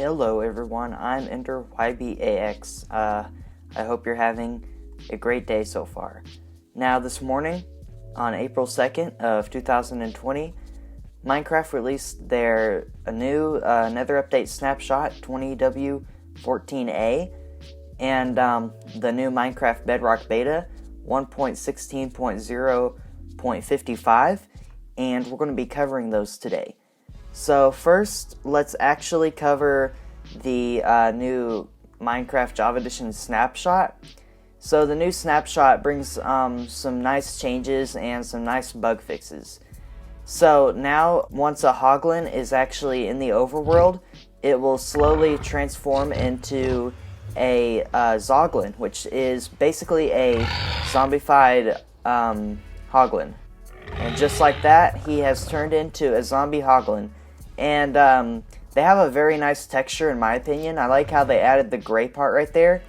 Hello everyone, I'm Ender YBAX. I hope you're having a great day so far. Now this morning, on April 2nd of 2020, Minecraft released a new Nether update Snapshot 20w14a and the new Minecraft Bedrock Beta 1.16.0.55, and we're going to be covering those today. So first, let's actually cover the new Minecraft Java Edition Snapshot. So the new Snapshot brings some nice changes and some nice bug fixes. So now, once a Zoglin is actually in the overworld, it will slowly transform into a Zoglin, which is basically a zombified Zoglin. And just like that, he has turned into a zombie Zoglin. And they have a very nice texture, in my opinion. I like how they added the gray part right there.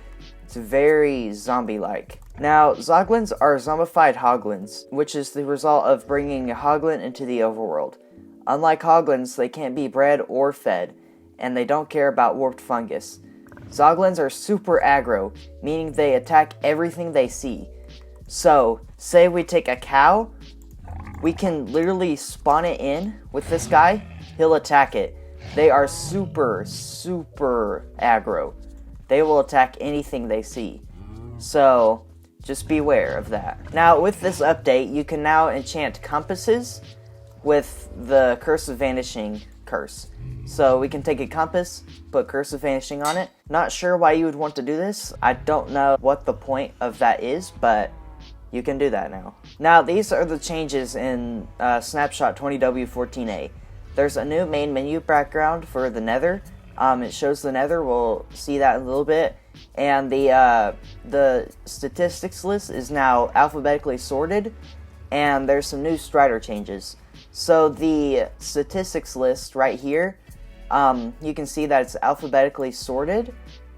It's very zombie-like. Now, Zoglins are zombified Zoglins, which is the result of bringing a Zoglin into the overworld. Unlike Zoglins, they can't be bred or fed, and they don't care about warped fungus. Zoglins are super aggro, meaning they attack everything they see. So, say we take a cow, we can literally spawn it in with this guy, he'll attack it. They are super aggro. They will attack anything they see. So, just beware of that. Now, with this update, you can now enchant compasses with the Curse of Vanishing curse. So, we can take a compass, put Curse of Vanishing on it. Not sure why you would want to do this. I don't know what the point of that is, but you can do that now. Now, these are the changes in Snapshot 20w14a. There's a new main menu background for the Nether. It shows the Nether. We'll see that in a little bit. And the statistics list is now alphabetically sorted. And there's some new Strider changes. So the statistics list right here, you can see that it's alphabetically sorted.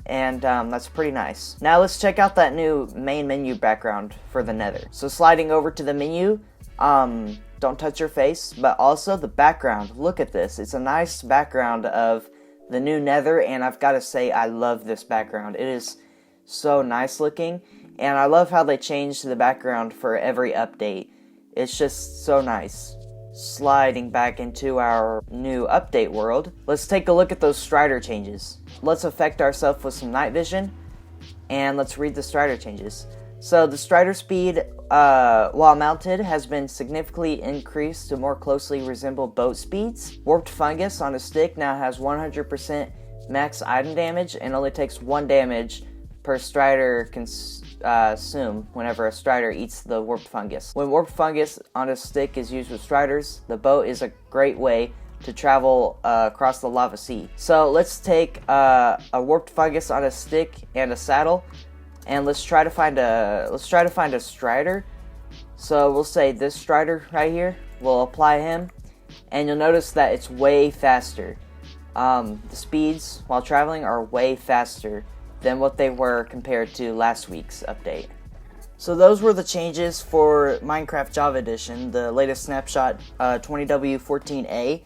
And that's pretty nice. Now let's check out that new main menu background for the Nether. So sliding over to the menu, don't touch your face, but also the background. Look at this. It's a nice background of the new Nether, and I've got to say I love this background. It is so nice looking, and I love how they changed the background for every update. It's just so nice. Sliding back into our new update world, let's take a look at those Strider changes. Let's affect ourselves with some night vision, and let's read the Strider changes. So the Strider speed, while mounted, has been significantly increased to more closely resemble boat speeds. Warped fungus on a stick now has 100% max item damage and only takes 1 damage per Strider consume whenever a Strider eats the warped fungus. When warped fungus on a stick is used with Striders, the boat is a great way to travel across the lava sea. So let's take a warped fungus on a stick and a saddle, and let's try to find a Strider. So we'll say this Strider right here. We'll apply him, and you'll notice that it's way faster. The speeds while traveling are way faster than what they were compared to last week's update. So those were the changes for Minecraft Java Edition, the latest Snapshot 20w14a.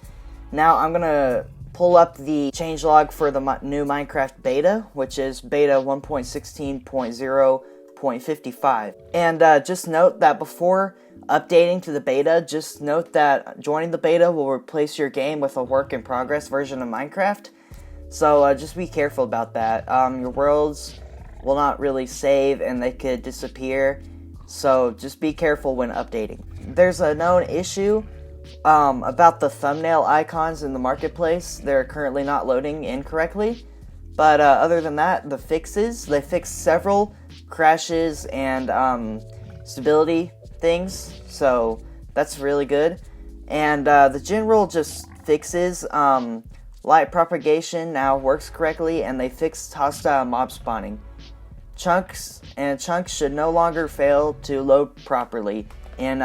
Now I'm gonna pull up the changelog for the new Minecraft beta, which is beta 1.16.0.55. And just note that before updating to the beta, just note that joining the beta will replace your game with a work-in-progress version of Minecraft. So just be careful about that. Your worlds will not really save and they could disappear. So just be careful when updating. There's a known issue about the thumbnail icons in the marketplace. They're currently not loading incorrectly. But other than that, they fixed several crashes and stability things. So that's really good. And the general just fixes light propagation now works correctly, and they fixed hostile mob spawning. Chunks should no longer fail to load properly in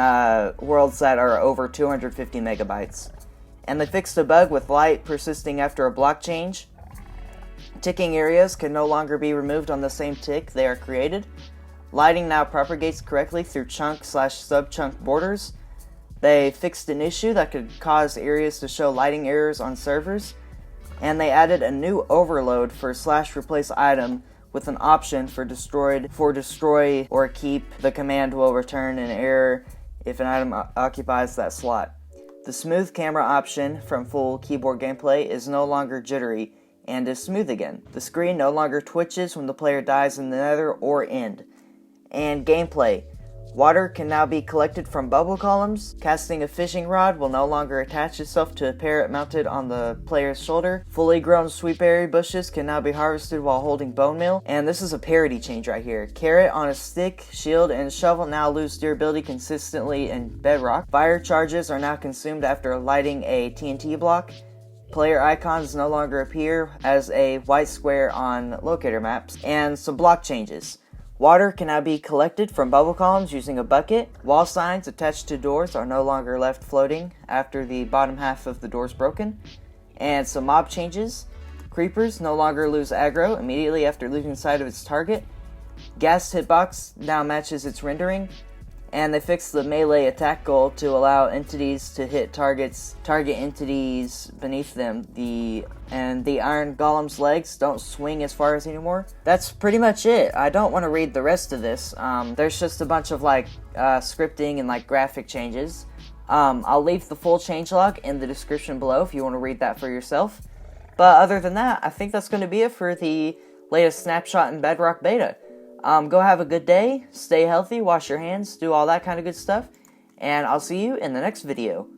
worlds that are over 250 megabytes. And they fixed a bug with light persisting after a block change. Ticking areas can no longer be removed on the same tick they are created. Lighting now propagates correctly through chunk/sub-chunk borders. They fixed an issue that could cause areas to show lighting errors on servers. And they added a new overload for /replace item with an option for destroy or keep. The command will return an error if an item occupies that slot. The smooth camera option from full keyboard gameplay is no longer jittery and is smooth again. The screen no longer twitches when the player dies in the Nether or End. And gameplay. Water can now be collected from bubble columns. Casting a fishing rod will no longer attach itself to a parrot mounted on the player's shoulder. Fully grown sweet berry bushes can now be harvested while holding bone meal. And this is a parity change right here. Carrot on a stick, shield, and shovel now lose durability consistently in bedrock. Fire charges are now consumed after lighting a TNT block. Player icons no longer appear as a white square on locator maps. And some block changes. Water can now be collected from bubble columns using a bucket. Wall signs attached to doors are no longer left floating after the bottom half of the door is broken. And some mob changes. Creepers no longer lose aggro immediately after losing sight of its target. Gas hitbox now matches its rendering. And they fixed the melee attack goal to allow entities to hit target entities beneath them. The iron golem's legs don't swing as far as anymore. That's pretty much it. I don't want to read the rest of this. There's just a bunch of scripting and graphic changes. I'll leave the full changelog in the description below if you want to read that for yourself. But other than that, I think that's going to be it for the latest Snapshot in Bedrock Beta. Go have a good day, stay healthy, wash your hands, do all that kind of good stuff, and I'll see you in the next video.